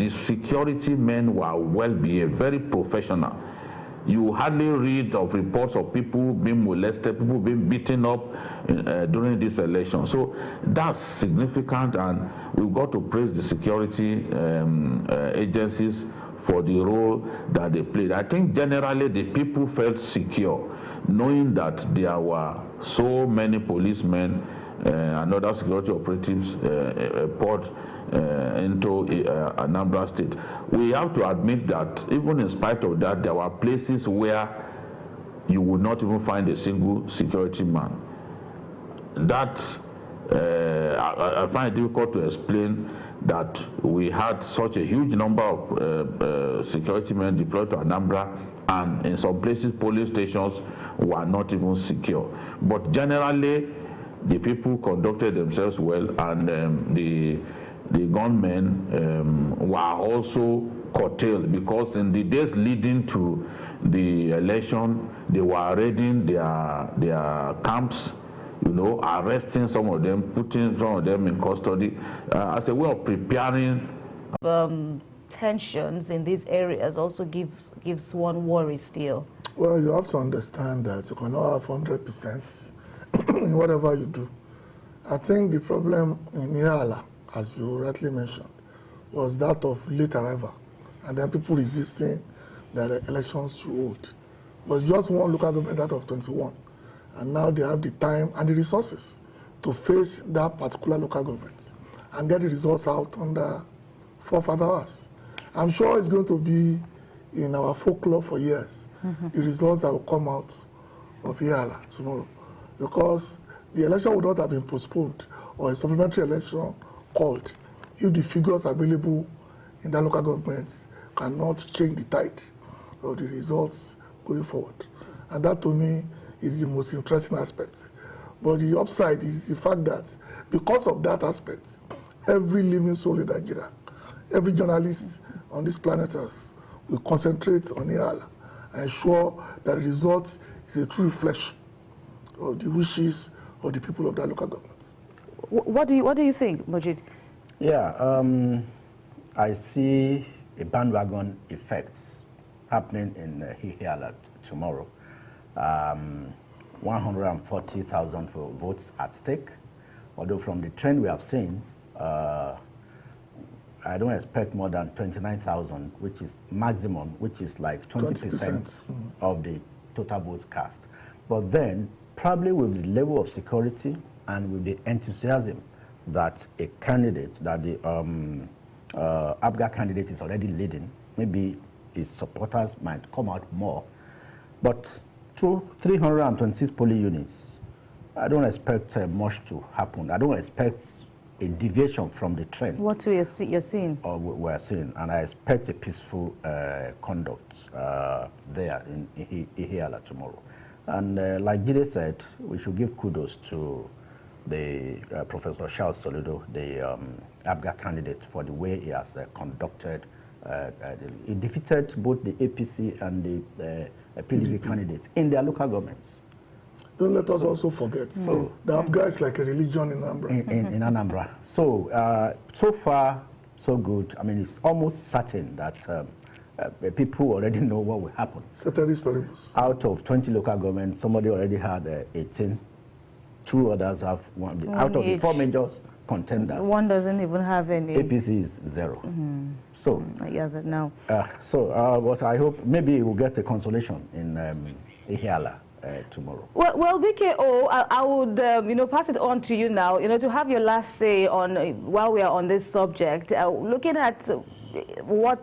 the security men were well behaved, very professional. You hardly read of reports of people being molested, people being beaten up during this election. So that's significant, and we've got to praise the security agencies for the role that they played. I think generally the people felt secure, knowing that there were so many policemen and other security operatives poured into Anambra State. We have to admit that even in spite of that, there were places where you would not even find a single security man. That I find it difficult to explain, that we had such a huge number of security men deployed to Anambra, and in some places polling stations were not even secure. But generally, the people conducted themselves well, and the gunmen were also curtailed, because in the days leading to the election, they were raiding their camps, you know, arresting some of them, putting some of them in custody as a way of preparing. Tensions in these areas also gives one worry still. Well, you have to understand that you cannot have 100% in whatever you do. I think the problem in Ihala, as you rightly mentioned, was that of late arrival, and then people resisting that the elections should hold. But just one local government out of 21, and now they have the time and the resources to face that particular local government and get the results out under 4 or 5 hours. I'm sure it's going to be in our folklore for years, the results that will come out of Ihala tomorrow, because the election would not have been postponed or a supplementary election called if the figures available in that local government cannot change the tide of the results going forward. And that, to me, is the most interesting aspect. But the upside is the fact that because of that aspect, every living soul in Nigeria, every journalist on this planet Earth will concentrate on Ihala and ensure that the result is a true reflection of the wishes of the people of that local government. What do you think, Majid? Yeah, I see a bandwagon effect happening in Ihala tomorrow. 140,000 votes at stake. Although from the trend we have seen, I don't expect more than 29,000, which is maximum, which is like 20% of the total votes cast. But then, probably with the level of security and with the enthusiasm that a candidate, that the ABGA candidate is already leading, maybe his supporters might come out more. But through 326 polling units, I don't expect much to happen. I don't expect a deviation from the trend. What you're seeing? Or we're seeing, and I expect a peaceful conduct there in Ihala tomorrow. And like Jide said, we should give kudos to the Professor Charles Soludo, the ABGA candidate, for the way he has conducted. He defeated both the APC and the PDP candidates in their local governments. Don't let us also forget, the ABGA is like a religion in Anambra. In Anambra. So, so far, so good. I mean, it's almost certain that people already know what will happen. Ceteris paribus. Out of 20 local governments, somebody already had 18. 2 others have one. Out of the 4 major contenders, one doesn't even have any. APC is 0. So, yes, now. But I hope maybe we'll get a consolation in Ihala tomorrow. Well, BKO, I would pass it on to you now. To have your last say on while we are on this subject. Looking at what